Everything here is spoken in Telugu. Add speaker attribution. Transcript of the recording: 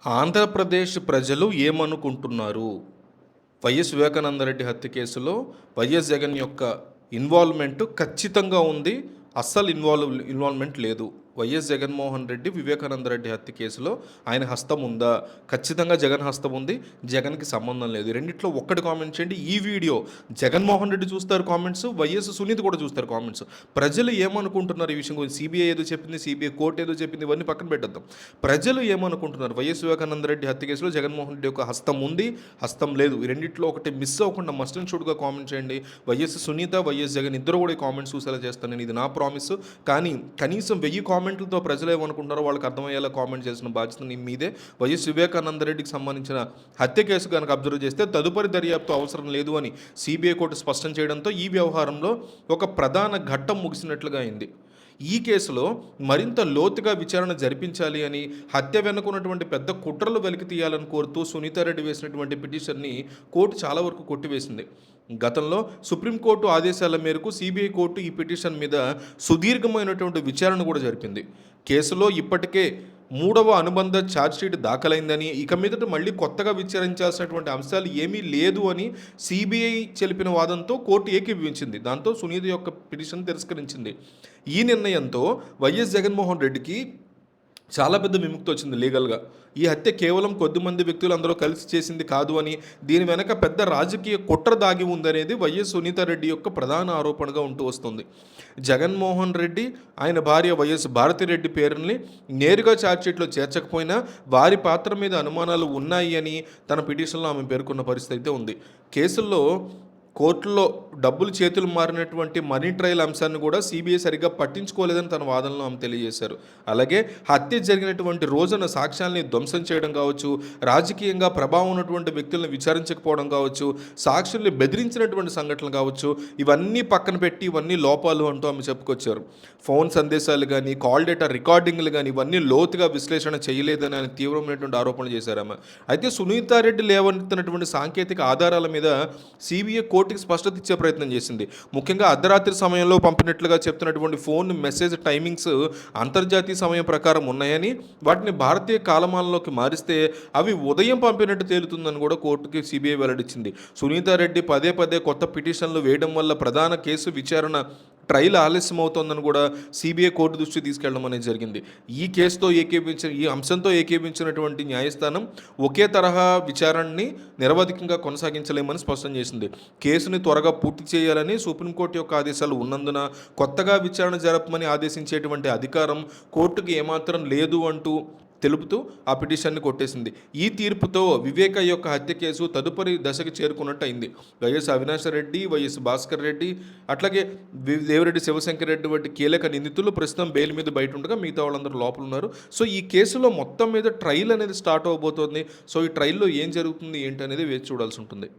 Speaker 1: ఆంధ్రప్రదేశ్ ప్రజలు ఏమనుకుంటున్నారు? వైఎస్ వివేకానందరెడ్డి హత్య కేసులో వైఎస్ జగన్ యొక్క ఇన్వాల్వ్‌మెంట్ ఖచ్చితంగా ఉంది. అస్సలు ఇన్వాల్వ్‌మెంట్ లేదు. వైఎస్ జగన్మోహన్ రెడ్డి, వివేకానంద రెడ్డి హత్య కేసులో ఆయన హస్తం ఉందా? ఖచ్చితంగా జగన్ హస్తం ఉంది. జగన్‌కి సంబంధం లేదు. ఈ రెండిట్లో ఒక్కటి కామెంట్ చేయండి. ఈ వీడియో జగన్మోహన్ రెడ్డి చూస్తారు కామెంట్స్, వైఎస్ సునీత కూడా చూస్తారు కామెంట్స్. ప్రజలు ఏమనుకుంటున్నారు ఈ విషయం గురించి? సిబిఐ ఏదో చెప్పింది, సిబిఐ కోర్టు ఏదో చెప్పింది, ఇవన్నీ పక్కన పెట్టేద్దాం. ప్రజలు ఏమనుకుంటున్నారు? వైఎస్ వివేకానంద రెడ్డి హత్య కేసులో జగన్మోహన్ రెడ్డి యొక్క హస్తం ఉంది, హస్తం లేదు. ఈ రెండిట్లో ఒకటి మిస్ అవ్వకుండా మస్ట్ అండ్ షుడ్‌గా కామెంట్ చేయండి. వైఎస్ సునీత, వైఎస్ జగన్ ఇద్దరు కూడా ఈ కామెంట్స్ చూసేలా చేస్తాను నేను. ఇది నా ప్రామిస్. కానీ కనీసం 1000 కామెంట్లతో ప్రజలు ఏమనుకుంటున్నారో వాళ్ళకి అర్థమయ్యేలా కామెంట్ చేసిన బాధ్యత నీ మీదే. వైఎస్ వివేకానంద రెడ్డికి సంబంధించిన హత్య కేసు కనుక అబ్జర్వ్ చేస్తే తదుపరి దర్యాప్తు అవసరం లేదు అని సిబిఐ కోర్టు స్పష్టం చేయడంతో ఈ వ్యవహారంలో ఒక ప్రధాన ఘట్టం ముగిసినట్లుగా అయింది. ఈ కేసులో మరింత లోతుగా విచారణ జరిపించాలి అని, హత్య వెనుకున్నటువంటి పెద్ద కుట్రలు వెలికి తీయాలని కోరుతూ సునీతారెడ్డి వేసినటువంటి పిటిషన్ని కోర్టు చాలా వరకు కొట్టివేసింది. గతంలో సుప్రీంకోర్టు ఆదేశాల మేరకు సిబిఐ కోర్టు ఈ పిటిషన్ మీద సుదీర్ఘమైనటువంటి విచారణ కూడా జరిపింది. కేసులో ఇప్పటికే 3వ అనుబంధ ఛార్జ్షీట్ దాఖలైందని, ఇక మీదట మళ్ళీ కొత్తగా విచారించాల్సినటువంటి అంశాలు ఏమీ లేదు అని సిబిఐ తెలిపిన వాదంతో కోర్టు ఏకీభవించింది. దాంతో సునీత యొక్క పిటిషన్ తిరస్కరించింది. ఈ నిర్ణయంతో వైఎస్ జగన్మోహన్ రెడ్డికి చాలా పెద్ద విముక్తి వచ్చింది లీగల్గా. ఈ హత్య కేవలం కొద్దిమంది వ్యక్తులు అందరూ కలిసి చేసింది కాదు అని, దీని వెనక పెద్ద రాజకీయ కుట్ర దాగి ఉందనేది వైఎస్ సునీతారెడ్డి యొక్క ప్రధాన ఆరోపణగా ఉంటూ వస్తుంది. జగన్మోహన్ రెడ్డి, ఆయన భార్య వైఎస్ భారతిరెడ్డి పేరుని నేరుగా ఛార్జ్షీట్లో చేర్చకపోయినా వారి పాత్ర మీద అనుమానాలు ఉన్నాయి అని తన పిటిషన్లో ఆమె పేర్కొన్న పరిస్థితి అయితే ఉంది. కేసుల్లో కోర్టులో డబ్బులు చేతులు మారినటువంటి మనీ ట్రయల్ అంశాన్ని కూడా సిబిఐ సరిగ్గా పట్టించుకోలేదని తన వాదనలో ఆమె తెలియజేశారు. అలాగే హత్య జరిగినటువంటి రోజున సాక్ష్యాల్ని ధ్వంసం చేయడం కావచ్చు, రాజకీయంగా ప్రభావం ఉన్నటువంటి వ్యక్తులను విచారించకపోవడం కావచ్చు, సాక్షుల్ని బెదిరించినటువంటి సంఘటనలు కావచ్చు, ఇవన్నీ పక్కన పెట్టి ఇవన్నీ లోపాలు అంటూ ఆమె చెప్పుకొచ్చారు. ఫోన్ సందేశాలు కానీ, కాల్ డేటా రికార్డింగ్లు కానీ ఇవన్నీ లోతుగా విశ్లేషణ చేయలేదని ఆయన తీవ్రమైనటువంటి ఆరోపణలు చేశారు ఆమె. అయితే సునీతారెడ్డి లేవనెత్తినటువంటి సాంకేతిక ఆధారాల మీద సిబిఐ కోర్టుకి స్పష్టత ఇచ్చే ప్రయత్నం చేసింది. ముఖ్యంగా అర్ధరాత్రి సమయంలో పంపినట్లుగా చెప్తున్నటువంటి ఫోన్ మెసేజ్ టైమింగ్స్ అంతర్జాతీయ సమయం ప్రకారం ఉన్నాయని, వాటిని భారతీయ కాలమానంలోకి మారిస్తే అవి ఉదయం పంపినట్టు తేలుతుందని కూడా కోర్టుకి సిబిఐ వెల్లడించింది. సునీతారెడ్డి పదే పదే కొత్త పిటిషన్లు వేయడం వల్ల ప్రధాన కేసు విచారణ ట్రయల్ ఆలస్యం అవుతోందని కూడా సిబిఐ కోర్టు దృష్టికి తీసుకెళ్లడం అనేది జరిగింది. ఈ అంశంతో ఏకీభించినటువంటి న్యాయస్థానం ఒకే తరహా విచారణని నిరవధికంగా కొనసాగించలేమని స్పష్టం చేసింది. కేసుని త్వరగా పూర్తి చేయాలని సుప్రీంకోర్టు యొక్క ఆదేశాలు ఉన్నందున కొత్తగా విచారణ జరపమని ఆదేశించేటువంటి అధికారం కోర్టుకి ఏమాత్రం లేదు అంటూ తెలుపుతూ ఆ పిటిషన్ని కొట్టేసింది. ఈ తీర్పుతో వివేక యొక్క హత్య కేసు తదుపరి దశకు చేరుకున్నట్టు అయింది. వైఎస్ అవినాష్ రెడ్డి, వైఎస్ భాస్కర్ రెడ్డి, అట్లాగే దేవిరెడ్డి శివశంకర్ రెడ్డి వంటి కీలక నిందితులు ప్రస్తుతం బెయిల్ మీద బయట ఉండగా మిగతా వాళ్ళందరూ లోపల ఉన్నారు. సో ఈ కేసులో మొత్తం మీద ట్రయల్ అనేది స్టార్ట్ అవబోతోంది. సో ఈ ట్రయల్లో ఏం జరుగుతుంది ఏంటి అనేది వేచి చూడాల్సి ఉంటుంది.